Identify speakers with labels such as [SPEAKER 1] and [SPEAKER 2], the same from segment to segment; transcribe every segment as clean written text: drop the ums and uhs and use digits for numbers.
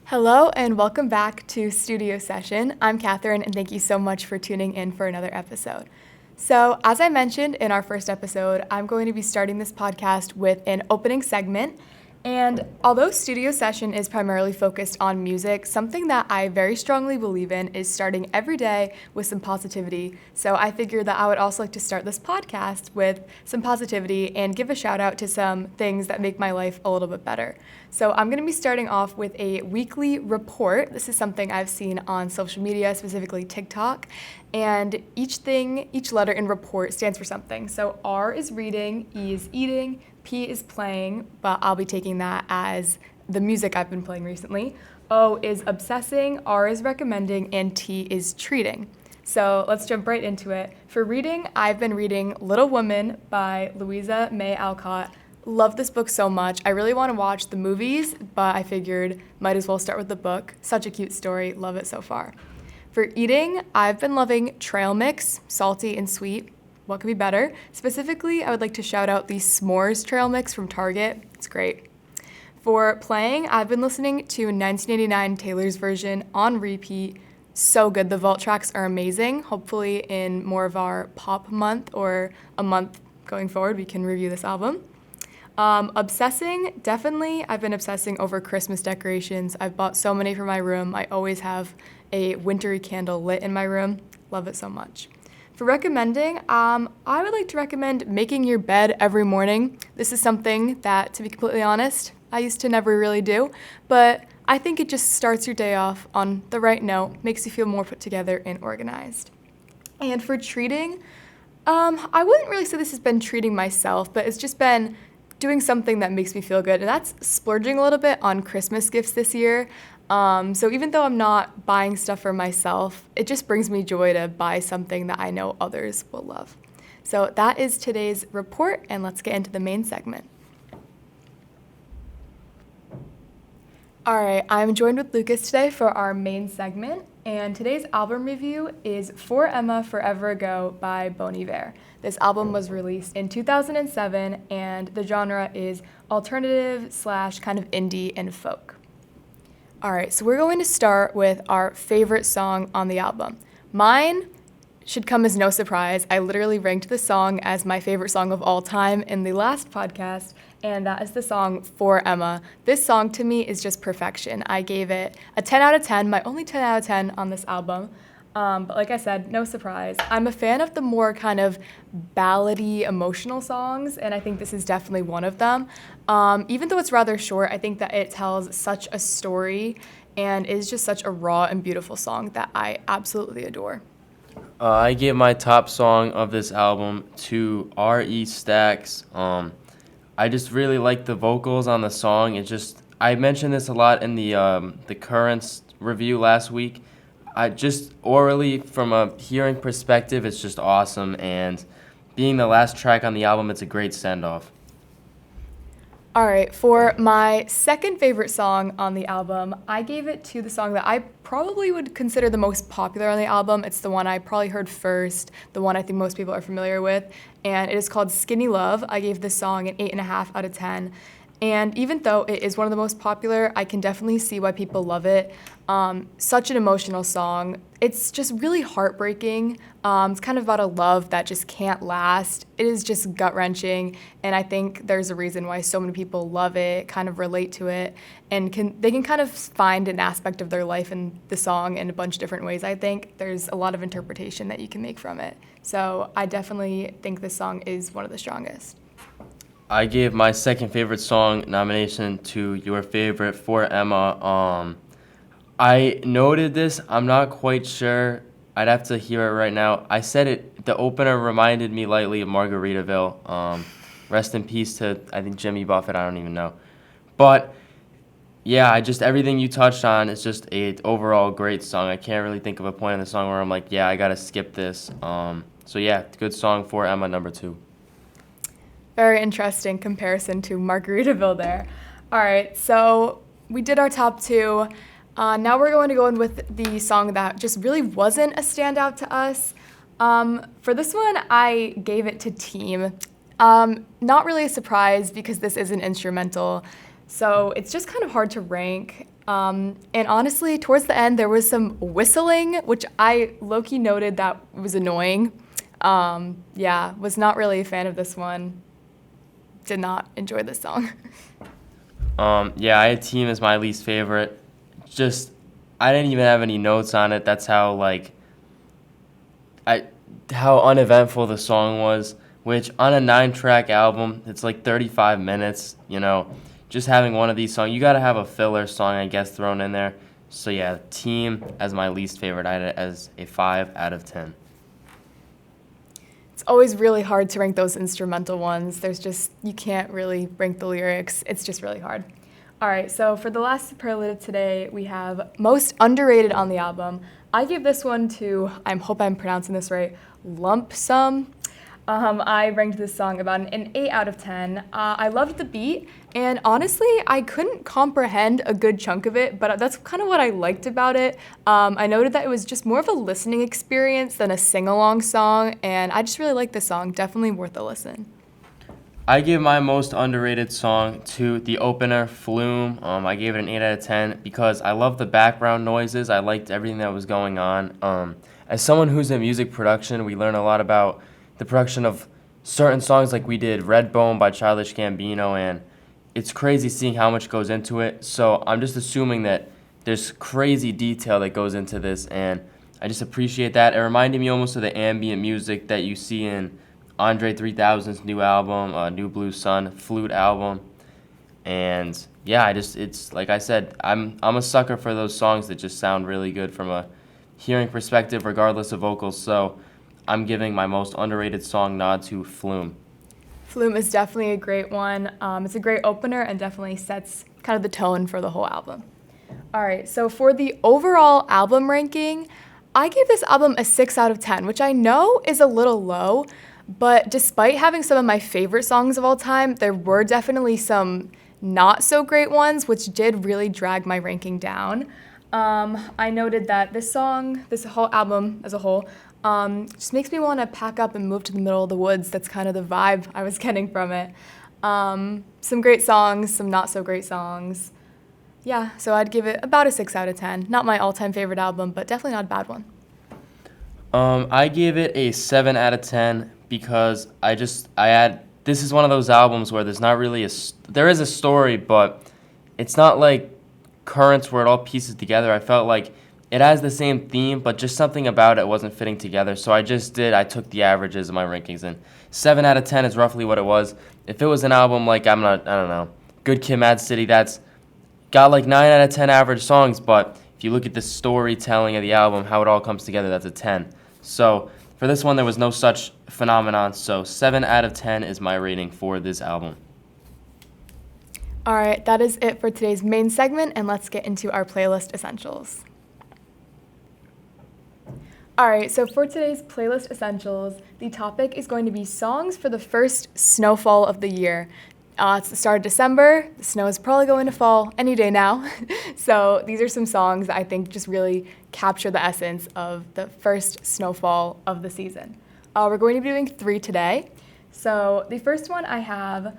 [SPEAKER 1] Hello and welcome back to Studio Session. I'm Katherine and thank you so much for tuning in for another episode. So, as I mentioned in our first episode, I'm going to be starting this podcast with an opening segment. And although Studio Session is primarily focused on music, something that I very strongly believe in is starting every day with some positivity. So I figured that I would also like to start this podcast with some positivity and give a shout out to some things that make my life a little bit better. So I'm going to be starting off with a weekly report. This is something I've seen on social media, specifically TikTok. And each letter in report stands for something. So R is reading, E is eating, P is playing, but I'll be taking that as the music I've been playing recently. O is obsessing, R is recommending, and T is treating. So let's jump right into it. For reading, I've been reading Little Women by Louisa May Alcott. Love this book so much. I really want to watch the movies, but I figured might as well start with the book. Such a cute story. Love it so far. For eating, I've been loving trail mix, salty and sweet. What could be better? Specifically, I would like to shout out the s'mores trail mix from Target. It's great. For playing, I've been listening to 1989 Taylor's version on repeat. So good. The vault tracks are amazing. Hopefully in more of our pop month or a month going forward, we can review this album. Obsessing, definitely. I've been obsessing over Christmas decorations. I've bought so many for my room. I always have a wintry candle lit in my room. Love it so much. For recommending, I would like to recommend making your bed every morning. This is something that, to be completely honest, I used to never really do, but I think it just starts your day off on the right note, makes you feel more put together and organized. And for treating, I wouldn't really say this has been treating myself, but it's just been doing something that makes me feel good, and that's splurging a little bit on Christmas gifts this year. So even though I'm not buying stuff for myself, it just brings me joy to buy something that I know others will love. So that is today's report, and let's get into the main segment. All right, I'm joined with Lucas today for our main segment, and today's album review is For Emma Forever Ago by Bon Iver. This album was released in 2007, and the genre is alternative / kind of indie and folk. All right, so we're going to start with our favorite song on the album. Mine should come as no surprise. I literally ranked this song as my favorite song of all time in the last podcast, and that is the song For Emma. This song to me is just perfection. I gave it a 10 out of 10, my only 10 out of 10 on this album. But like I said, no surprise. I'm a fan of the more kind of ballady, emotional songs, and I think this is definitely one of them. Even though it's rather short, I think that it tells such a story and is just such a raw and beautiful song that I absolutely adore.
[SPEAKER 2] I give my top song of this album to R.E. Stack's. I just really like the vocals on the song. I mentioned this a lot in the Currents review last week. I just orally, from a hearing perspective, it's just awesome, and being the last track on the album, it's a great send-off.
[SPEAKER 1] All right, for my second favorite song on the album, I gave it to the song that I probably would consider the most popular on the album. It's the one I probably heard first, the one I think most people are familiar with, and it is called Skinny Love. I gave this song an 8.5 out of 10. And even though it is one of the most popular, I can definitely see why people love it. Such an emotional song. It's just really heartbreaking. It's kind of about a love that just can't last. It is just gut-wrenching, and I think there's a reason why so many people love it, kind of relate to it, and they can kind of find an aspect of their life in the song in a bunch of different ways. I think there's a lot of interpretation that you can make from it. So I definitely think this song is one of the strongest.
[SPEAKER 2] I gave my second favorite song nomination to your favorite, For Emma. I noted this. I'm not quite sure. I'd have to hear it right now. I said it. The opener reminded me lightly of Margaritaville. Rest in peace to, I think, Jimmy Buffett. I don't even know. But, yeah, everything you touched on is just a overall great song. I can't really think of a point in the song where I'm like, yeah, I got to skip this. So, yeah, good song, For Emma, number 2.
[SPEAKER 1] Very interesting comparison to Margaritaville there. All right, so we did our top 2. Now we're going to go in with the song that just really wasn't a standout to us. For this one, I gave it to Team. Not really a surprise because this is an instrumental. So it's just kind of hard to rank. And honestly, towards the end, there was some whistling, which I low-key noted that was annoying. Yeah, was not really a fan of this one. Did not enjoy this song.
[SPEAKER 2] Yeah, I had Team as my least favorite. Just, I didn't even have any notes on it. That's how, how uneventful the song was, which on a 9-track album, it's like 35 minutes, just having one of these songs. You got to have a filler song, I guess, thrown in there. So yeah, Team as my least favorite. I had it as a 5 out of 10.
[SPEAKER 1] It's always really hard to rank those instrumental ones. You can't really rank the lyrics. It's just really hard. All right, so for the last superlative today, we have most underrated on the album. I gave this one to, I hope I'm pronouncing this right, Lump Sum. I ranked this song about an 8 out of 10. I loved the beat, and honestly, I couldn't comprehend a good chunk of it, but that's kind of what I liked about it. I noted that it was just more of a listening experience than a sing-along song, and I just really liked the song. Definitely worth a listen.
[SPEAKER 2] I give my most underrated song to the opener, Flume. I gave it an 8 out of 10 because I love the background noises. I liked everything that was going on. As someone who's in music production, we learn a lot about the production of certain songs, like we did Redbone by Childish Gambino, and it's crazy seeing how much goes into it. So I'm just assuming that there's crazy detail that goes into this, and I just appreciate that. It reminded me almost of the ambient music that you see in Andre 3000's new album, New Blue Sun flute album. And yeah, it's like I said, I'm a sucker for those songs that just sound really good from a hearing perspective, regardless of vocals. So I'm giving my most underrated song nod to Flume.
[SPEAKER 1] Flume is definitely a great one. It's a great opener and definitely sets kind of the tone for the whole album. All right, so for the overall album ranking, I gave this album a 6 out of 10, which I know is a little low, but despite having some of my favorite songs of all time, there were definitely some not so great ones, which did really drag my ranking down. I noted that this whole album as a whole, just makes me want to pack up and move to the middle of the woods. That's kind of the vibe I was getting from it. Some great songs, some not so great songs. Yeah, so I'd give it about a 6 out of 10. Not my all-time favorite album, but definitely not a bad one.
[SPEAKER 2] I gave it a 7 out of 10 because this is one of those albums where there's not really there is a story, but it's not like Currents where it all pieces together. I felt like it has the same theme, but just something about it wasn't fitting together. So I took the averages of my rankings, and 7 out of 10 is roughly what it was. If it was an album like, I don't know, Good Kid, Mad City, that's got like 9 out of 10 average songs, but if you look at the storytelling of the album, how it all comes together, that's a 10. So for this one, there was no such phenomenon, so 7 out of 10 is my rating for this album.
[SPEAKER 1] All right, that is it for today's main segment, and let's get into our playlist essentials. All right, so for today's playlist essentials, the topic is going to be songs for the first snowfall of the year. It's the start of December. The snow is probably going to fall any day now. So these are some songs that I think just really capture the essence of the first snowfall of the season. We're going to be doing 3 today. So the first one I have,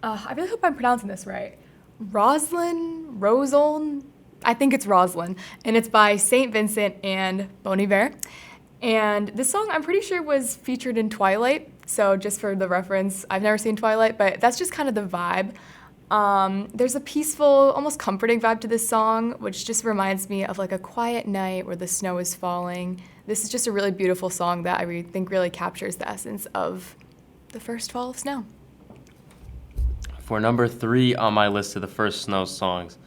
[SPEAKER 1] I really hope I'm pronouncing this right, Roslyn, I think it's Roslyn, and it's by St. Vincent and Bon Iver. And this song, I'm pretty sure, was featured in Twilight. So just for the reference, I've never seen Twilight, but that's just kind of the vibe. There's a peaceful, almost comforting vibe to this song, which just reminds me of like a quiet night where the snow is falling. This is just a really beautiful song that I think really captures the essence of the first fall of snow.
[SPEAKER 2] For number 3 on my list of the first snow songs,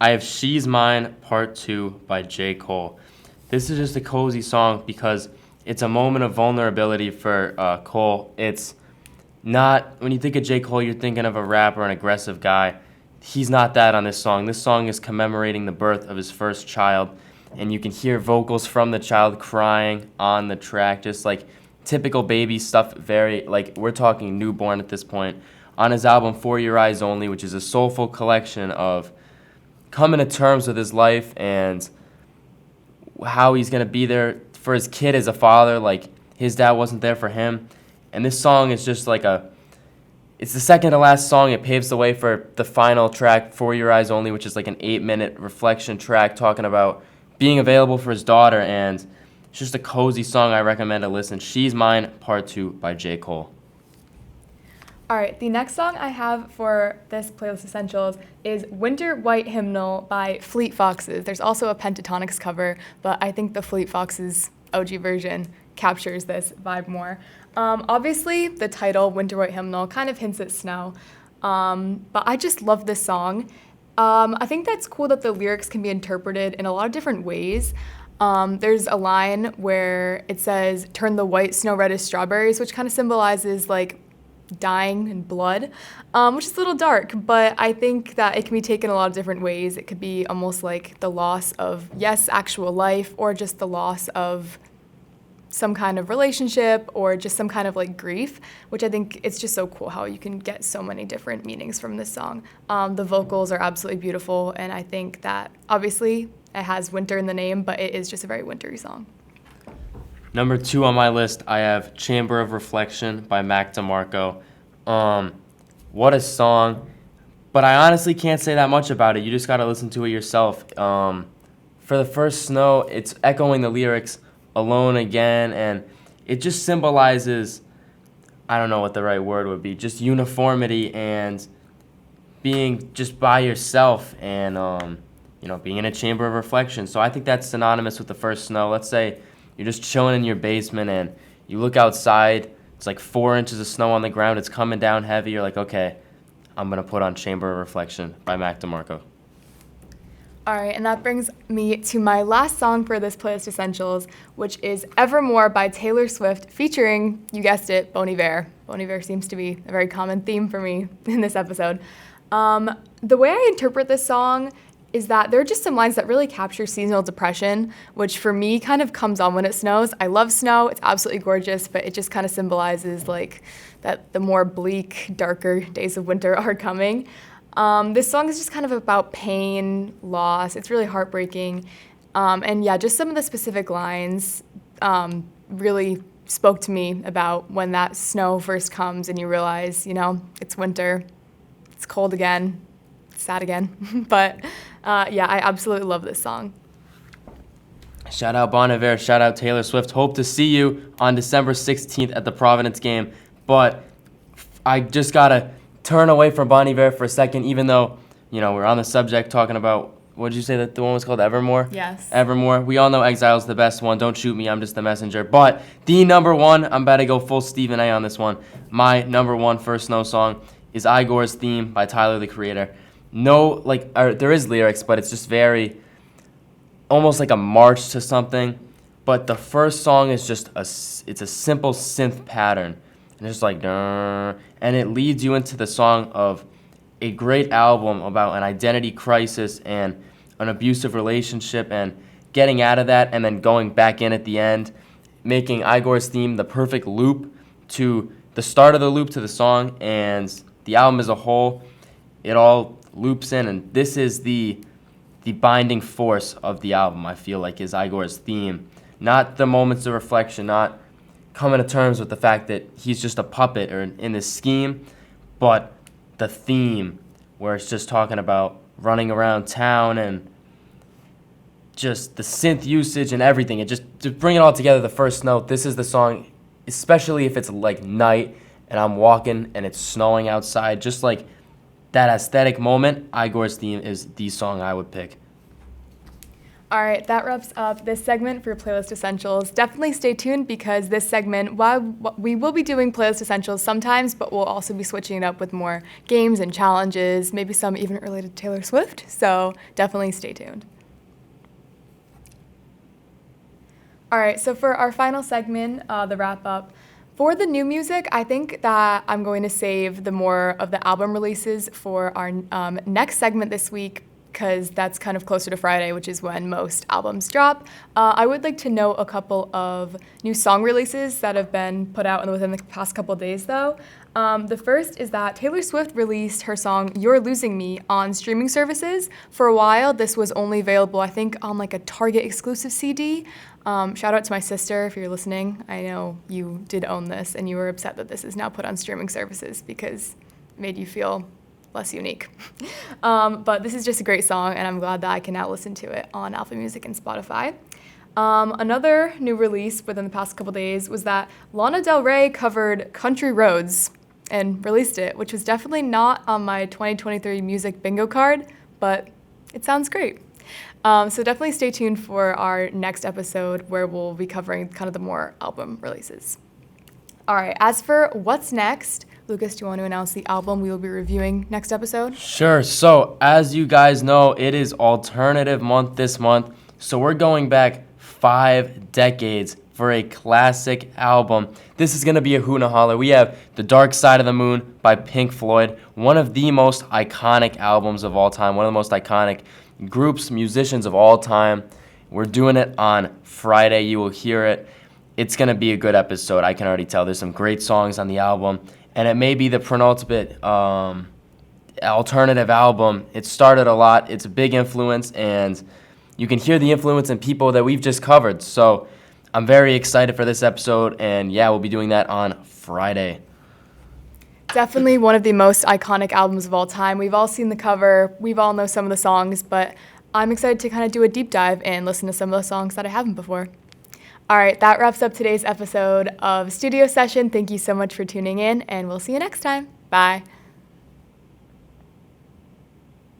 [SPEAKER 2] I have She's Mine Part 2 by J. Cole. This is just a cozy song because it's a moment of vulnerability for Cole. It's not, when you think of J. Cole, you're thinking of a rapper, an aggressive guy. He's not that on this song. This song is commemorating the birth of his first child, and you can hear vocals from the child crying on the track, just like typical baby stuff, very, like, we're talking newborn at this point. On his album For Your Eyes Only, which is a soulful collection of coming to terms with his life and how he's going to be there for his kid as a father, like his dad wasn't there for him. And this song is just like it's the second to last song. It paves the way for the final track, For Your Eyes Only, which is like an 8-minute reflection track talking about being available for his daughter, and it's just a cozy song I recommend to listen. She's Mine, Part 2 by J. Cole.
[SPEAKER 1] All right, the next song I have for this playlist essentials is Winter White Hymnal by Fleet Foxes. There's also a Pentatonix cover, but I think the Fleet Foxes OG version captures this vibe more. Obviously, the title, Winter White Hymnal, kind of hints at snow, but I just love this song. I think that's cool that the lyrics can be interpreted in a lot of different ways. There's a line where it says, turn the white snow red as strawberries, which kind of symbolizes like dying and blood, which is a little dark, but I think that it can be taken a lot of different ways. It could be almost like the loss of, yes, actual life, or just the loss of some kind of relationship, or just some kind of like grief, which I think it's just so cool how you can get so many different meanings from this song. The vocals are absolutely beautiful, and I think that obviously it has winter in the name, but it is just a very wintry song.
[SPEAKER 2] Number 2 on my list, I have Chamber of Reflection by Mac DeMarco. What a song, but I honestly can't say that much about it. You just got to listen to it yourself. For the first snow, it's echoing the lyrics, alone again, and it just symbolizes, I don't know what the right word would be, just uniformity and being just by yourself and, being in a chamber of reflection. So I think that's synonymous with the first snow. Let's say you're just chilling in your basement and you look outside, it's like 4 inches of snow on the ground, it's coming down heavy, you're like, okay, I'm going to put on Chamber of Reflection by Mac DeMarco.
[SPEAKER 1] All right, and that brings me to my last song for this playlist essentials, which is Evermore by Taylor Swift featuring, you guessed it, Bon Iver. Bon Iver seems to be a very common theme for me in this episode. The way I interpret this song is that there are just some lines that really capture seasonal depression, which for me kind of comes on when it snows. I love snow, it's absolutely gorgeous, but it just kind of symbolizes like that the more bleak, darker days of winter are coming. This song is just kind of about pain, loss. It's really heartbreaking. And yeah, just some of the specific lines really spoke to me about when that snow first comes and you realize, it's winter, it's cold again, it's sad again. But yeah, I absolutely love this song.
[SPEAKER 2] Shout out Bon Iver, shout out Taylor Swift. Hope to see you on December 16th at the Providence game. But I just got to turn away from Bon Iver for a second, even though, we're on the subject talking about, what did you say that the one was called, Evermore?
[SPEAKER 1] Yes.
[SPEAKER 2] Evermore. We all know Exile's the best one. Don't shoot me, I'm just the messenger. But the number one, I'm about to go full Stephen A on this one. My number one first snow song is Igor's Theme by Tyler, the Creator. No, there is lyrics, but it's just very, almost like a march to something. But the first song is just it's a simple synth pattern. And it's just like, and it leads you into the song of a great album about an identity crisis and an abusive relationship and getting out of that and then going back in at the end, making Igor's Theme the perfect loop to the start of the loop to the song, and the album as a whole, it all loops in, and this is the binding force of the album, I feel like, is Igor's Theme. Not the moments of reflection, not coming to terms with the fact that he's just a puppet or in this scheme, but the theme where it's just talking about running around town and just the synth usage and everything. And just to bring it all together, the first note, this is the song, especially if it's like night and I'm walking and it's snowing outside, just like that aesthetic moment, Igor's Theme is the song I would pick.
[SPEAKER 1] All right, that wraps up this segment for Playlist Essentials. Definitely stay tuned because this segment, while we will be doing Playlist Essentials sometimes, but we'll also be switching it up with more games and challenges, maybe some even related to Taylor Swift, so definitely stay tuned. All right, so for our final segment, the wrap-up, for the new music, I think that I'm going to save the more of the album releases for our next segment this week, because that's kind of closer to Friday, which is when most albums drop. I would like to note a couple of new song releases that have been put out within the past couple of days, though. The first is that Taylor Swift released her song You're Losing Me on streaming services. For a while, this was only available, I think, on like a Target exclusive CD. Shout out to my sister if you're listening. I know you did own this and you were upset that this is now put on streaming services because made you feel less unique. But this is just a great song, and I'm glad that I can now listen to it on Apple Music and Spotify. Another new release within the past couple days was that Lana Del Rey covered Country Roads and released it, which was definitely not on my 2023 music bingo card, but it sounds great. So definitely stay tuned for our next episode where we'll be covering kind of the more album releases. All right, as for what's next, Lucas, do you want to announce the album we will be reviewing next episode?
[SPEAKER 2] Sure. So as you guys know, it is alternative month this month. So we're going back 5 decades for a classic album. This is going to be a hoot and a holler. We have The Dark Side of the Moon by Pink Floyd, one of the most iconic albums of all time, one of the most iconic groups, musicians of all time. We're doing it on Friday. You will hear it. It's going to be a good episode. I can already tell. There's some great songs on the album, and it may be the penultimate alternative album. It started a lot. It's a big influence, and you can hear the influence in people that we've just covered. So I'm very excited for this episode, and yeah, we'll be doing that on Friday.
[SPEAKER 1] Definitely one of the most iconic albums of all time. We've all seen the cover. We've all know some of the songs, but I'm excited to kind of do a deep dive and listen to some of the songs that I haven't before. All right, that wraps up today's episode of Studio Session. Thank you so much for tuning in, and we'll see you next time. Bye.